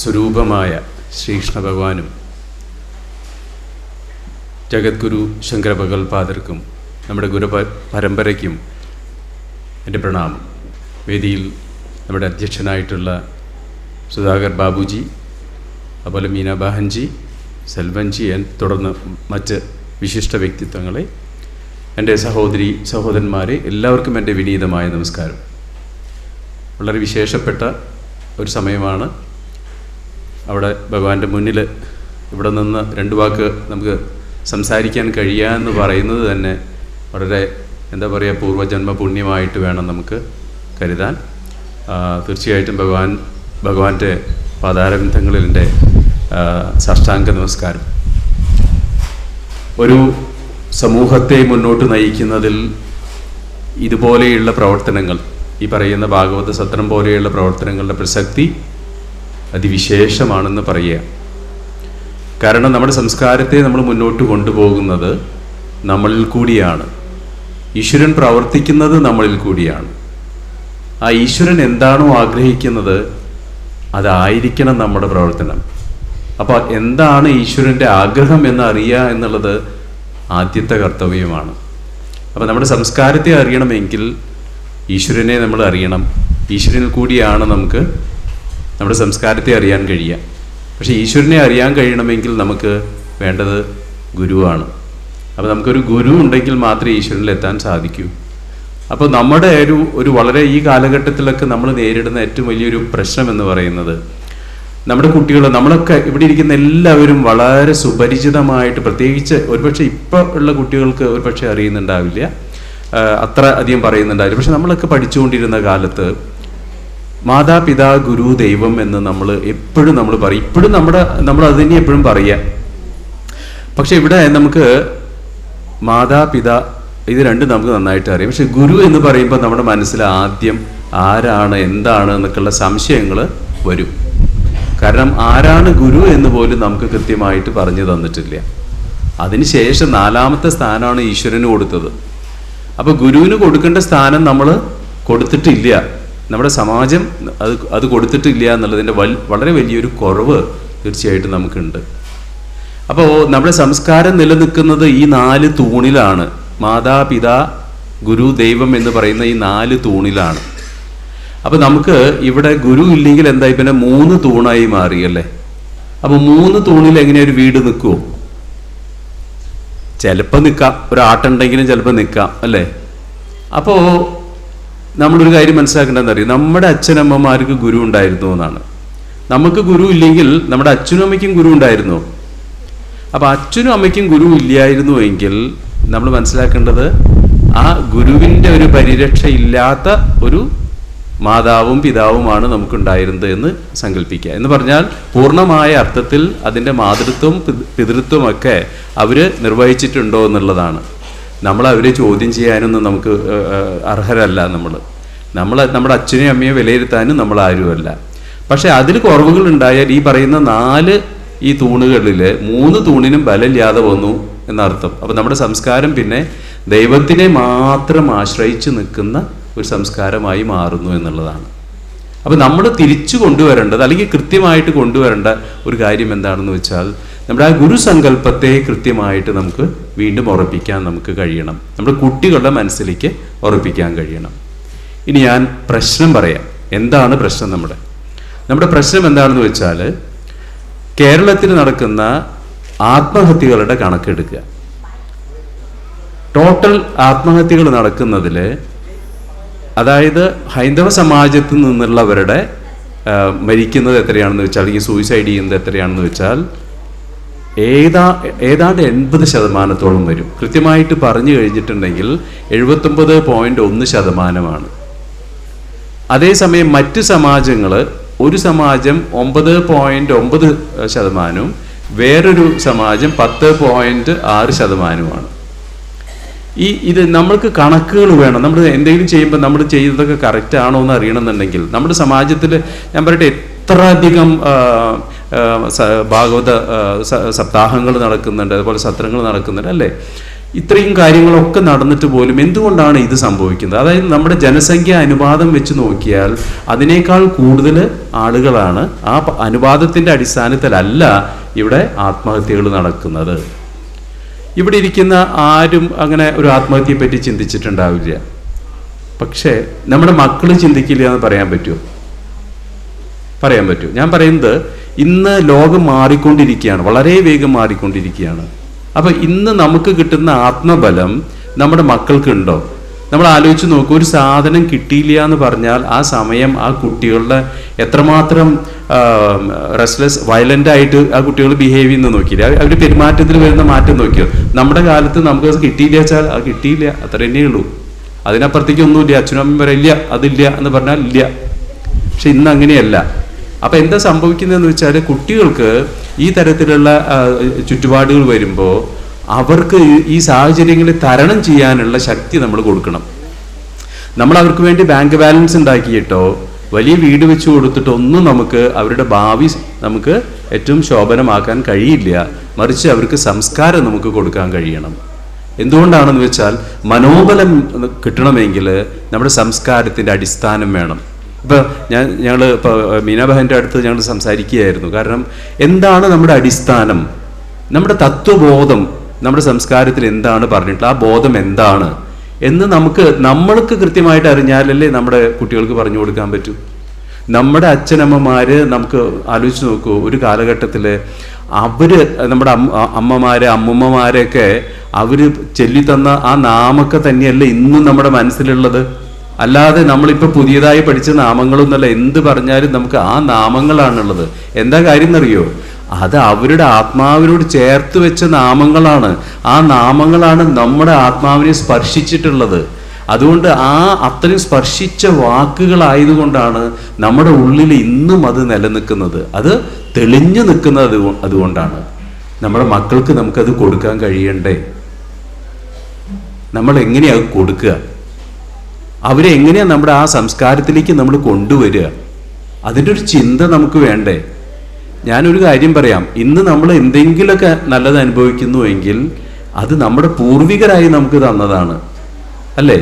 സ്വരൂപമായ ശ്രീകൃഷ്ണ ഭഗവാനും ജഗദ്ഗുരു ശങ്കര ഭഗവത്പാദർക്കും നമ്മുടെ പരമ്പരയ്ക്കും എൻ്റെ പ്രണാമം. വേദിയിൽ നമ്മുടെ അധ്യക്ഷനായിട്ടുള്ള സുധാകർ ബാബുജി, അതുപോലെ മീന ബഹൻജി, സെൽവൻജി, തുടർന്ന് മറ്റ് വിശിഷ്ട വ്യക്തിത്വങ്ങളെ, എൻ്റെ സഹോദരന്മാരെ, എല്ലാവർക്കും എൻ്റെ വിനീതമായ നമസ്കാരം. വളരെ വിശേഷപ്പെട്ട ഒരു സമയമാണ്. അവിടെ ഭഗവാന്റെ മുന്നിൽ ഇവിടെ നിന്ന് രണ്ട് വാക്ക് നമുക്ക് സംസാരിക്കാൻ കഴിയാമെന്ന് പറയുന്നത് തന്നെ വളരെ പൂർവ്വജന്മ പുണ്യമായിട്ട് വേണം നമുക്ക് കരുതാൻ. തീർച്ചയായിട്ടും ഭഗവാന്റെ പാതാരബന്ധങ്ങളിൽ എൻ്റെ സാഷ്ടാംഗ നമസ്കാരം. ഒരു സമൂഹത്തെ മുന്നോട്ട് നയിക്കുന്നതിൽ ഇതുപോലെയുള്ള പ്രവർത്തനങ്ങൾ, ഈ പറയുന്ന ഭാഗവത സത്രം പോലെയുള്ള പ്രവർത്തനങ്ങളുടെ പ്രസക്തി അതിവിശേഷമാണെന്ന് പറയുക. കാരണം നമ്മുടെ സംസ്കാരത്തെ നമ്മൾ മുന്നോട്ട് കൊണ്ടുപോകുന്നത് നമ്മളിൽ കൂടിയാണ്. ഈശ്വരൻ പ്രവർത്തിക്കുന്നത് നമ്മളിൽ കൂടിയാണ്. ആ ഈശ്വരൻ എന്താണോ ആഗ്രഹിക്കുന്നത് അതായിരിക്കണം നമ്മുടെ പ്രവർത്തനം. അപ്പോൾ എന്താണ് ഈശ്വരൻ്റെ ആഗ്രഹം എന്നറിയുക എന്നുള്ളത് ആദ്യത്തെ കർത്തവ്യമാണ്. അപ്പോൾ നമ്മുടെ സംസ്കാരത്തെ അറിയണമെങ്കിൽ ഈശ്വരനെ നമ്മൾ അറിയണം. ഈശ്വരനിൽ കൂടിയാണ് നമുക്ക് നമ്മുടെ സംസ്കാരത്തെ അറിയാൻ കഴിയുക. പക്ഷേ ഈശ്വരനെ അറിയാൻ കഴിയണമെങ്കിൽ നമുക്ക് വേണ്ടത് ഗുരുവാണ്. അപ്പോൾ നമുക്കൊരു ഗുരു ഉണ്ടെങ്കിൽ മാത്രമേ ഈശ്വരനിൽ എത്താൻ സാധിക്കൂ. അപ്പോൾ നമ്മുടെ ഒരു വളരെ ഈ കാലഘട്ടത്തിലൊക്കെ നമ്മൾ നേരിടുന്ന ഏറ്റവും വലിയൊരു പ്രശ്നം എന്ന് പറയുന്നത്, നമ്മുടെ കുട്ടികൾ, നമ്മളൊക്കെ ഇവിടെ ഇരിക്കുന്ന എല്ലാവരും വളരെ സുപരിചിതമായിട്ട്, പ്രത്യേകിച്ച് ഒരുപക്ഷെ ഇപ്പോൾ ഉള്ള കുട്ടികൾക്ക് ഒരുപക്ഷെ അറിയുന്നുണ്ടാവില്ല, അത്ര അധികം പറയുന്നുണ്ടാവില്ല. പക്ഷെ നമ്മളൊക്കെ പഠിച്ചുകൊണ്ടിരുന്ന കാലത്ത് മാതാപിതാ ഗുരു ദൈവം എന്ന് നമ്മൾ എപ്പോഴും പറയും. ഇപ്പോഴും നമ്മൾ അത് തന്നെ എപ്പോഴും പറയുക. പക്ഷെ ഇവിടെ നമുക്ക് മാതാപിതാ ഇത് രണ്ടും നമുക്ക് നന്നായിട്ട് അറിയാം. പക്ഷെ ഗുരു എന്ന് പറയുമ്പോൾ നമ്മുടെ മനസ്സിൽ ആദ്യം ആരാണ്, എന്താണ് എന്നൊക്കെയുള്ള സംശയങ്ങൾ വരും. കാരണം ആരാണ് ഗുരു എന്ന് പോലും നമുക്ക് കൃത്യമായിട്ട് പറഞ്ഞു തന്നിട്ടില്ല. അതിനുശേഷം 4ാമത്തെ സ്ഥാനമാണ് ഈശ്വരന് കൊടുത്തത്. അപ്പോൾ ഗുരുവിന് കൊടുക്കേണ്ട സ്ഥാനം നമ്മൾ കൊടുത്തിട്ടില്ല. നമ്മുടെ സമാജം അത് കൊടുത്തിട്ടില്ല എന്നുള്ളതിൻ്റെ വളരെ വലിയൊരു കുറവ് തീർച്ചയായിട്ടും നമുക്കുണ്ട്. അപ്പോൾ നമ്മുടെ സംസ്കാരം നിലനിൽക്കുന്നത് ഈ 4 തൂണിലാണ്. മാതാപിതാ ഗുരു ദൈവം എന്ന് പറയുന്ന ഈ 4 തൂണിലാണ്. അപ്പോൾ നമുക്ക് ഇവിടെ ഗുരു ഇല്ലെങ്കിൽ എന്തായി, പിന്നെ 3 തൂണായി മാറിയല്ലേ. അപ്പോൾ 3 തൂണിൽ എങ്ങനെ ഒരു വീട് നിൽക്കുമോ? ചിലപ്പോൾ നിൽക്കാം, ഒരു ആട്ടുണ്ടെങ്കിലും ചിലപ്പോൾ നിൽക്കാം അല്ലേ. അപ്പോൾ നമ്മളൊരു കാര്യം മനസ്സിലാക്കേണ്ടതെന്ന് അറിയാം, നമ്മുടെ അച്ഛനമ്മമാർക്ക് ഗുരു ഉണ്ടായിരുന്നു എന്നാണ്. നമുക്ക് ഗുരു ഇല്ലെങ്കിൽ നമ്മുടെ അച്ഛനും അമ്മയ്ക്കും ഗുരു ഉണ്ടായിരുന്നു. അപ്പോൾ അച്ഛനും അമ്മയ്ക്കും ഗുരു ഇല്ലായിരുന്നു എങ്കിൽ നമ്മൾ മനസ്സിലാക്കേണ്ടത് ആ ഗുരുവിൻ്റെ ഒരു പരിരക്ഷ ഇല്ലാത്ത ഒരു മാതാവും പിതാവുമാണ് നമുക്കുണ്ടായിരുന്നത് എന്ന് സങ്കല്പിക്കുക. എന്ന് പറഞ്ഞാൽ പൂർണ്ണമായ അർത്ഥത്തിൽ അതിൻ്റെ മാതൃത്വം പിതൃത്വം ഒക്കെ അവർ നിർവഹിച്ചിട്ടുണ്ടോ എന്നുള്ളതാണ്. നമ്മൾ അവരെ ചോദ്യം ചെയ്യാനൊന്നും നമുക്ക് അർഹരല്ല. നമ്മുടെ അച്ഛനെയും അമ്മയെ വിലയിരുത്താനും നമ്മൾ ആരുമല്ല. പക്ഷെ അതിൽ കുറവുകൾ ഉണ്ടായാൽ ഈ പറയുന്ന 4 ഈ തൂണുകളിൽ 3 തൂണിനും ബലമില്ലാതെ വന്നു എന്നർത്ഥം. അപ്പോൾ നമ്മുടെ സംസ്കാരം പിന്നെ ദൈവത്തിനെ മാത്രം ആശ്രയിച്ച് നിൽക്കുന്ന ഒരു സംസ്കാരമായി മാറുന്നു എന്നുള്ളതാണ്. അപ്പോൾ നമ്മൾ തിരിച്ചു കൊണ്ടുവരേണ്ടത്, അല്ലെങ്കിൽ കൃത്യമായിട്ട് കൊണ്ടുവരേണ്ട ഒരു കാര്യം എന്താണെന്ന് വെച്ചാൽ, നമ്മുടെ ആ ഗുരുസങ്കല്പത്തെ കൃത്യമായിട്ട് നമുക്ക് വീണ്ടും ഉറപ്പിക്കാൻ നമുക്ക് കഴിയണം. നമ്മുടെ കുട്ടികളുടെ മനസ്സിലേക്ക് ഉറപ്പിക്കാൻ കഴിയണം. ഇനി ഞാൻ പ്രശ്നം പറയാം. എന്താണ് പ്രശ്നം? നമ്മുടെ പ്രശ്നം എന്താണെന്ന് വെച്ചാൽ, കേരളത്തിൽ നടക്കുന്ന ആത്മഹത്യകളുടെ കണക്കെടുക്കുക. ടോട്ടൽ ആത്മഹത്യകൾ നടക്കുന്നതിൽ, അതായത് ഹൈന്ദവ സമാജത്തിൽ നിന്നുള്ളവരുടെ മരിക്കുന്നത് എത്രയാണെന്ന് വെച്ചാൽ, അല്ലെങ്കിൽ സൂയിസൈഡ് ചെയ്യുന്നത് എത്രയാണെന്ന് വെച്ചാൽ ഏതാണ്ട് 80% വരും. കൃത്യമായിട്ട് പറഞ്ഞു കഴിഞ്ഞിട്ടുണ്ടെങ്കിൽ 79.1%. അതേസമയം മറ്റ് സമാജങ്ങൾ, ഒരു സമാജം 9.9%, വേറൊരു സമാജം 10.6%. ഇത് നമ്മൾക്ക് കണക്കുകൾ വേണം. നമ്മൾ എന്തെങ്കിലും ചെയ്യുമ്പോൾ നമ്മൾ ചെയ്തതൊക്കെ കറക്റ്റ് ആണോ എന്ന് അറിയണമെന്നുണ്ടെങ്കിൽ, നമ്മുടെ സമാജത്തിൽ ഞാൻ പറയട്ടെ, എത്ര അധികം ഭാഗവത സപ്താഹങ്ങൾ നടക്കുന്നുണ്ട്, അതുപോലെ സത്രങ്ങൾ നടക്കുന്നുണ്ട് അല്ലേ. ഇത്രയും കാര്യങ്ങളൊക്കെ നടന്നിട്ട് പോലും എന്തുകൊണ്ടാണ് ഇത് സംഭവിക്കുന്നത്? അതായത് നമ്മുടെ ജനസംഖ്യ അനുപാതം വെച്ച് നോക്കിയാൽ അതിനേക്കാൾ കൂടുതൽ ആളുകളാണ്, ആ അനുപാതത്തിൻ്റെ അടിസ്ഥാനത്തിലല്ല ഇവിടെ ആത്മഹത്യകൾ നടക്കുന്നത്. ഇവിടെ ഇരിക്കുന്ന ആരും അങ്ങനെ ഒരു ആത്മഹത്യയെ പറ്റി ചിന്തിച്ചിട്ടുണ്ടാവില്ല. പക്ഷേ നമ്മുടെ മക്കൾ ചിന്തിക്കില്ല എന്ന് പറയാൻ പറ്റുമോ? പറയാൻ പറ്റുമോ? ഞാൻ പറയുന്നത്, ഇന്ന് ലോകം മാറിക്കൊണ്ടിരിക്കുകയാണ്, വളരെ വേഗം മാറിക്കൊണ്ടിരിക്കുകയാണ്. അപ്പം ഇന്ന് നമുക്ക് കിട്ടുന്ന ആത്മബലം നമ്മുടെ മക്കൾക്കുണ്ടോ? നമ്മൾ ആലോചിച്ച് നോക്കും. ഒരു സാധനം കിട്ടിയില്ല എന്ന് പറഞ്ഞാൽ ആ സമയം ആ കുട്ടികളുടെ എത്രമാത്രം റെസ്റ്റ്ലെസ് വയലൻ്റ് ആയിട്ട് ആ കുട്ടികൾ ബിഹേവ് ചെയ്യുന്നത് നോക്കിയില്ല, അവർ പെരുമാറ്റത്തിൽ വരുന്ന മാറ്റം നോക്കിയോ? നമ്മുടെ കാലത്ത് നമുക്ക് കിട്ടിയില്ല വെച്ചാൽ അത് കിട്ടിയില്ല, അത്ര തന്നെ ഉള്ളൂ. അതിനപ്പുറത്തേക്ക് ഒന്നുമില്ല. അച്ഛനും അമ്മയും പറയില്ല അതില്ല എന്ന് പറഞ്ഞാൽ ഇല്ല. പക്ഷെ ഇന്ന് അങ്ങനെയല്ല. അപ്പം എന്താ സംഭവിക്കുന്നതെന്ന് വെച്ചാൽ, കുട്ടികൾക്ക് ഈ തരത്തിലുള്ള ചുറ്റുപാടുകൾ വരുമ്പോൾ അവർക്ക് ഈ സാഹചര്യങ്ങളെ തരണം ചെയ്യാനുള്ള ശക്തി നമ്മൾ കൊടുക്കണം. നമ്മൾ അവർക്ക് വേണ്ടി ബാങ്ക് ബാലൻസ് ഉണ്ടാക്കിയിട്ടോ വലിയ വീട് വെച്ച് കൊടുത്തിട്ടോ ഒന്നും നമുക്ക് അവരുടെ ഭാവി നമുക്ക് ഏറ്റവും ശോഭനമാക്കാൻ കഴിയില്ല. മറിച്ച് അവർക്ക് സംസ്കാരം നമുക്ക് കൊടുക്കാൻ കഴിയണം. എന്തുകൊണ്ടാണെന്ന് വെച്ചാൽ, മനോബലം കിട്ടണമെങ്കിൽ നമ്മുടെ സംസ്കാരത്തിൻ്റെ അടിസ്ഥാനം വേണം. ഇപ്പോൾ ഞങ്ങൾ ഇപ്പോൾ മീന ബഹൻ്റെ അടുത്ത് ഞങ്ങൾ സംസാരിക്കുകയായിരുന്നു. കാരണം എന്താണ് നമ്മുടെ അടിസ്ഥാനം? നമ്മുടെ തത്വബോധം നമ്മുടെ സംസ്കാരത്തിൽ എന്താണ് പറഞ്ഞിട്ടുള്ളത്, ആ ബോധം എന്താണ് എന്ന് നമ്മൾക്ക് കൃത്യമായിട്ട് അറിഞ്ഞാലല്ലേ നമ്മുടെ കുട്ടികൾക്ക് പറഞ്ഞു കൊടുക്കാൻ പറ്റൂ. നമ്മുടെ അച്ഛനമ്മമാർ നമുക്ക് ആലോചിച്ച് നോക്കൂ, ഒരു കാലഘട്ടത്തിൽ അവർ നമ്മുടെ അമ്മൂമ്മമാരെയൊക്കെ അവർ ചൊല്ലിത്തന്ന ആ നാമൊക്കെ തന്നെയല്ലേ ഇന്നും നമ്മുടെ മനസ്സിലുള്ളത്. അല്ലാതെ നമ്മളിപ്പോൾ പുതിയതായി പഠിച്ച നാമങ്ങളൊന്നുമല്ല. എന്ത് പറഞ്ഞാലും നമുക്ക് ആ നാമങ്ങളാണുള്ളത്. എന്താ കാര്യം എന്നറിയോ? അത് അവരുടെ ആത്മാവിനോട് ചേർത്ത് വെച്ച നാമങ്ങളാണ്. ആ നാമങ്ങളാണ് നമ്മുടെ ആത്മാവിനെ സ്പർശിച്ചിട്ടുള്ളത്. അതുകൊണ്ട് അത്രയും സ്പർശിച്ച വാക്കുകളായതുകൊണ്ടാണ് നമ്മുടെ ഉള്ളിൽ ഇന്നും അത് നിലനിൽക്കുന്നത്. അത് തെളിഞ്ഞു നിൽക്കുന്നത് അതുകൊണ്ടാണ്. നമ്മുടെ മക്കൾക്ക് നമുക്കത് കൊടുക്കാൻ കഴിയണ്ടേ? നമ്മൾ എങ്ങനെയാണ് കൊടുക്കുക? അവരെ എങ്ങനെയാണ് നമ്മുടെ ആ സംസ്കാരത്തിലേക്ക് നമ്മൾ കൊണ്ടുവരിക? അതിൻ്റെ ഒരു ചിന്ത നമുക്ക് വേണ്ടേ? ഞാനൊരു കാര്യം പറയാം. ഇന്ന് നമ്മൾ എന്തെങ്കിലുമൊക്കെ നല്ലത് അനുഭവിക്കുന്നുവെങ്കിൽ അത് നമ്മുടെ പൂർവികരായി നമുക്ക് തന്നതാണ്, അല്ലേ?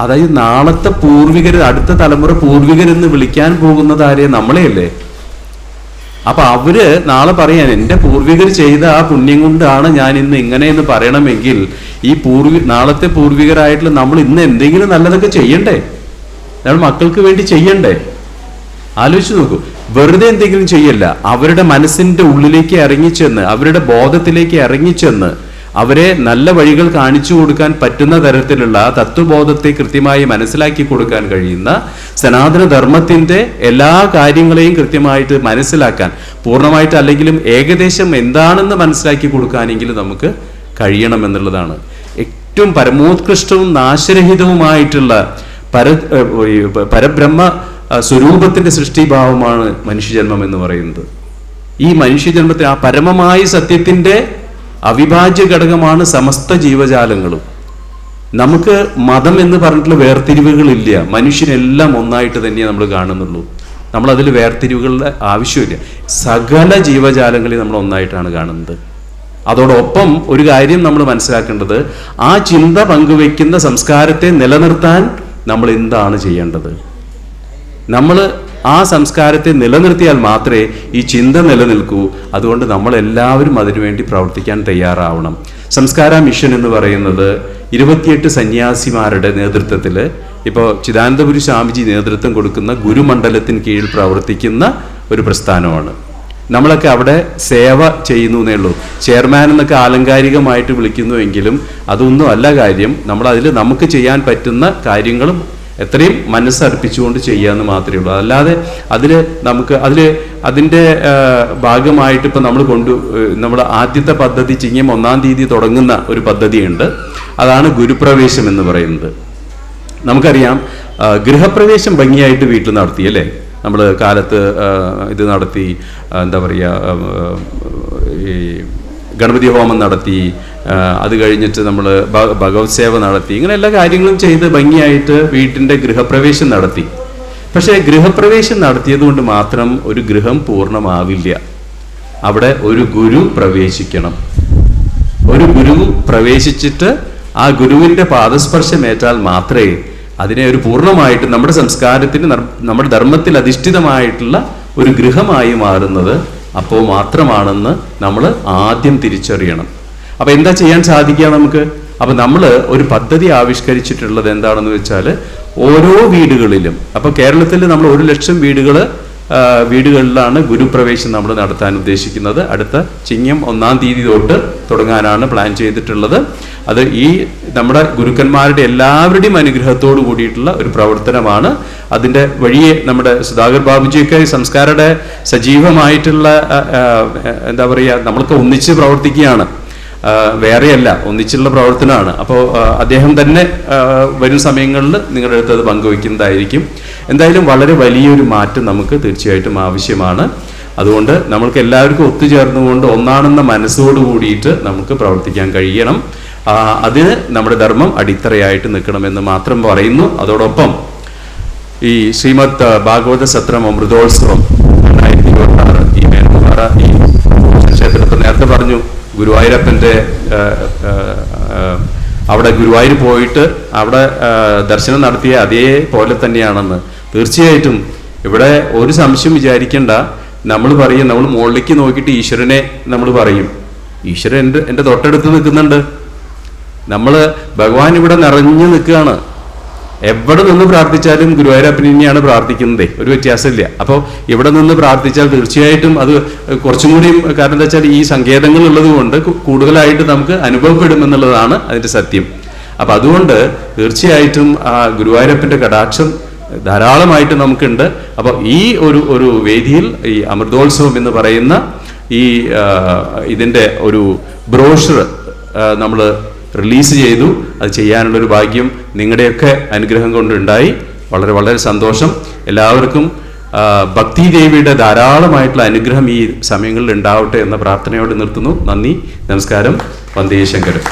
അതായത് നാളത്തെ പൂർവികർ, അടുത്ത തലമുറ പൂർവികരെന്ന് വിളിക്കാൻ പോകുന്നത് ആരെയും നമ്മളെയല്ലേ? അപ്പൊ അവര് നാളെ പറയാൻ എൻ്റെ പൂർവികർ ചെയ്ത ആ പുണ്യം കൊണ്ടാണ് ഞാൻ ഇന്ന് ഇങ്ങനെയെന്ന് പറയണമെങ്കിൽ ഈ നാളത്തെ പൂർവികരായിട്ടുള്ള നമ്മൾ ഇന്ന് എന്തെങ്കിലും നല്ലതൊക്കെ ചെയ്യണ്ടേ? നമ്മൾ മക്കൾക്ക് വേണ്ടി ചെയ്യണ്ടേ? ആലോചിച്ച് നോക്കൂ. വെറുതെ എന്തെങ്കിലും ചെയ്യല്ല. അവരുടെ മനസ്സിന്റെ ഉള്ളിലേക്ക് ഇറങ്ങിച്ചെന്ന്, അവരുടെ ബോധത്തിലേക്ക് ഇറങ്ങിച്ചെന്ന് അവരെ നല്ല വഴികൾ കാണിച്ചു കൊടുക്കാൻ പറ്റുന്ന തരത്തിലുള്ള തത്വബോധത്തെ കൃത്യമായി മനസ്സിലാക്കി കൊടുക്കാൻ കഴിയുന്ന സനാതന ധർമ്മത്തിന്റെ എല്ലാ കാര്യങ്ങളെയും കൃത്യമായിട്ട് മനസ്സിലാക്കാൻ, പൂർണ്ണമായിട്ട് അല്ലെങ്കിലും ഏകദേശം എന്താണെന്ന് മനസ്സിലാക്കി കൊടുക്കാനെങ്കിലും നമുക്ക് കഴിയണമെന്നുള്ളതാണ്. ഏറ്റവും പരമോത്കൃഷ്ടവും നാശരഹിതവുമായിട്ടുള്ള പരബ്രഹ്മ സ്വരൂപത്തിന്റെ സൃഷ്ടിഭാവമാണ് മനുഷ്യജന്മം എന്ന് പറയുന്നത്. ഈ മനുഷ്യജന്മത്തിൽ ആ പരമമായ സത്യത്തിന്റെ അവിഭാജ്യ ഘടകമാണ് സമസ്ത ജീവജാലങ്ങളും. നമുക്ക് മതം എന്ന് പറഞ്ഞിട്ടുള്ള വേർതിരിവുകളില്ല. മനുഷ്യനെല്ലാം ഒന്നായിട്ട് തന്നെ നമ്മൾ കാണുന്നുള്ളൂ. നമ്മൾ അതിൽ വേർതിരിവുകളുടെ ആവശ്യമില്ല. സകല ജീവജാലങ്ങളെ നമ്മൾ ഒന്നായിട്ടാണ് കാണുന്നത്. അതോടൊപ്പം ഒരു കാര്യം നമ്മൾ മനസ്സിലാക്കേണ്ടത്, ആ ചിന്ത പങ്കുവെക്കുന്ന സംസ്കാരത്തെ നിലനിർത്താൻ നമ്മൾ എന്താണ് ചെയ്യേണ്ടത്? നമ്മൾ ആ സംസ്കാരത്തെ നിലനിർത്തിയാൽ മാത്രമേ ഈ ചിന്ത നിലനിൽക്കൂ. അതുകൊണ്ട് നമ്മളെല്ലാവരും അതിനുവേണ്ടി പ്രവർത്തിക്കാൻ തയ്യാറാവണം. സംസ്കാര മിഷൻ എന്ന് പറയുന്നത് 28 സന്യാസിമാരുടെ നേതൃത്വത്തിൽ, ഇപ്പോൾ ചിദാനന്ദപുരി സ്വാമിജി നേതൃത്വം കൊടുക്കുന്ന ഗുരുമണ്ഡലത്തിന് കീഴിൽ പ്രവർത്തിക്കുന്ന ഒരു പ്രസ്ഥാനമാണ്. നമ്മളൊക്കെ അവിടെ സേവ ചെയ്യുന്നു എന്നേ ഉള്ളൂ. ചെയർമാൻ എന്നൊക്കെ ആലങ്കാരികമായിട്ട് വിളിക്കുന്നുവെങ്കിലും അതൊന്നും അല്ല കാര്യം. നമ്മളതിൽ നമുക്ക് ചെയ്യാൻ പറ്റുന്ന കാര്യങ്ങളും എത്രയും മനസ്സർപ്പിച്ചുകൊണ്ട് ചെയ്യാമെന്ന് മാത്രമേ ഉള്ളൂ. അല്ലാതെ അതിൻ്റെ ഭാഗമായിട്ട് ഇപ്പം നമ്മൾ ആദ്യത്തെ പദ്ധതി ചിങ്ങം 1-ാം തീയതി തുടങ്ങുന്ന ഒരു പദ്ധതിയുണ്ട്. അതാണ് ഗുരുപ്രവേശം എന്ന് പറയുന്നത്. നമുക്കറിയാം, ഗൃഹപ്രവേശം ഭംഗിയായിട്ട് വീട്ടിൽ നടത്തി, അല്ലേ? നമ്മൾ കാലത്ത് ഇത് നടത്തി, എന്താ പറയുക, ഈ ഗണപതി ഹോമം നടത്തി, അത് കഴിഞ്ഞിട്ട് നമ്മൾ ഭഗവത് സേവ നടത്തി, ഇങ്ങനെ എല്ലാ കാര്യങ്ങളും ചെയ്ത് ഭംഗിയായിട്ട് വീട്ടിൻ്റെ ഗൃഹപ്രവേശം നടത്തി. പക്ഷേ ഗൃഹപ്രവേശം നടത്തിയത് കൊണ്ട് മാത്രം ഒരു ഗൃഹം പൂർണ്ണമാവില്ല. അവിടെ ഒരു ഗുരു പ്രവേശിക്കണം. ഒരു ഗുരു പ്രവേശിച്ചിട്ട് ആ ഗുരുവിൻ്റെ പാദസ്പർശമേറ്റാൽ മാത്രമേ അതിനെ ഒരു പൂർണ്ണമായിട്ട് നമ്മുടെ സംസ്കാരത്തിന്, നമ്മുടെ ധർമ്മത്തിൽ അധിഷ്ഠിതമായിട്ടുള്ള ഒരു ഗൃഹമായി മാറുന്നത് അപ്പോൾ മാത്രമാണെന്ന് നമ്മൾ ആദ്യം തിരിച്ചറിയണം. അപ്പം എന്താ ചെയ്യാൻ സാധിക്കുക നമുക്ക്? അപ്പം നമ്മൾ ഒരു പദ്ധതി ആവിഷ്കരിച്ചിട്ടുള്ളത് എന്താണെന്ന് വെച്ചാൽ, ഓരോ വീടുകളിലും, അപ്പോൾ കേരളത്തിൽ നമ്മൾ 1,00,000 വീടുകളിലാണ് ഗുരുപ്രവേശം നമ്മൾ നടത്താൻ ഉദ്ദേശിക്കുന്നത്. അടുത്ത ചിങ്ങം 1-ാം തീയതി തൊട്ട് തുടങ്ങാനാണ് പ്ലാൻ ചെയ്തിട്ടുള്ളത്. അത് ഈ നമ്മുടെ ഗുരുക്കന്മാരുടെ എല്ലാവരുടെയും അനുഗ്രഹത്തോടു കൂടിയിട്ടുള്ള ഒരു പ്രവർത്തനമാണ്. അതിൻ്റെ വഴിയെ നമ്മുടെ സുധാകർ ബാബുജിയൊക്കെ സംസ്കാരയുടെ സജീവമായിട്ടുള്ള എന്താ പറയുക, നമ്മൾക്ക് ഒന്നിച്ച് പ്രവർത്തിക്കുകയാണ്, വേറെയല്ല, ഒന്നിച്ചുള്ള പ്രവർത്തനമാണ്. അപ്പോൾ അദ്ദേഹം തന്നെ വരും സമയങ്ങളിൽ നിങ്ങളുടെ അടുത്ത് അത് പങ്കുവയ്ക്കുന്നതായിരിക്കും. എന്തായാലും വളരെ വലിയൊരു മാറ്റം നമുക്ക് തീർച്ചയായിട്ടും ആവശ്യമാണ്. അതുകൊണ്ട് നമ്മൾക്ക് എല്ലാവർക്കും ഒത്തുചേർന്നുകൊണ്ട് ഒന്നാണെന്ന മനസ്സോട് കൂടിയിട്ട് നമുക്ക് പ്രവർത്തിക്കാൻ കഴിയണം. അതിന് നമ്മുടെ ധർമ്മം അടിത്തറയായിട്ട് നിൽക്കണമെന്ന് മാത്രം പറയുന്നു. അതോടൊപ്പം ഈ ശ്രീമദ് ഭാഗവത സത്രം അമൃതോത്സവം 2026 ഈ മേൽപ്പാറ ഈ ക്ഷേത്രത്തിൽ നേരത്തെ പറഞ്ഞു, ഗുരുവായൂരപ്പൻ്റെ അവിടെ ഗുരുവായൂർ പോയിട്ട് അവിടെ ദർശനം നടത്തിയ അതേപോലെ തന്നെയാണെന്ന്. തീർച്ചയായിട്ടും ഇവിടെ ഒരു സംശയം വിചാരിക്കേണ്ട. നമ്മൾ പറയും, നമ്മൾ മുകളിലേക്ക് നോക്കിയിട്ട് ഈശ്വരനെ നമ്മൾ പറയും, ഈശ്വരൻ എൻ്റെ തൊട്ടടുത്ത് നിൽക്കുന്നുണ്ട്. നമ്മൾ ഭഗവാൻ ഇവിടെ നിറഞ്ഞു നിൽക്കുകയാണ്. എവിടെ നിന്ന് പ്രാർത്ഥിച്ചാലും ഗുരുവായൂരപ്പന് തന്നെയാണ് പ്രാർത്ഥിക്കുന്നത്, ഒരു വ്യത്യാസമില്ല. അപ്പോൾ ഇവിടെ നിന്ന് പ്രാർത്ഥിച്ചാൽ തീർച്ചയായിട്ടും അത് കുറച്ചും കൂടിയും, കാരണം എന്താ വെച്ചാൽ ഈ സങ്കേതങ്ങൾ ഉള്ളത് കൊണ്ട് കൂടുതലായിട്ട് നമുക്ക് അനുഭവപ്പെടുമെന്നുള്ളതാണ് അതിൻ്റെ സത്യം. അപ്പം അതുകൊണ്ട് തീർച്ചയായിട്ടും ആ ഗുരുവായൂരപ്പൻ്റെ കടാക്ഷം ധാരാളമായിട്ട് നമുക്കുണ്ട്. അപ്പോൾ ഈ ഒരു വേദിയിൽ ഈ അമൃതോത്സവം എന്ന് പറയുന്ന ഈ ഇതിൻ്റെ ഒരു ബ്രോഷർ നമ്മൾ റിലീസ് ചെയ്തു. അത് ചെയ്യാനുള്ളൊരു ഭാഗ്യം നിങ്ങളുടെയൊക്കെ അനുഗ്രഹം കൊണ്ടുണ്ടായി. വളരെ വളരെ സന്തോഷം. എല്ലാവർക്കും ഭക്തിദേവിയുടെ ധാരാളമായിട്ടുള്ള അനുഗ്രഹം ഈ സമയങ്ങളിൽ ഉണ്ടാവട്ടെ എന്ന പ്രാർത്ഥനയോടെ നിർത്തുന്നു. നന്ദി, നമസ്കാരം. വന്ദേ ശങ്കരം.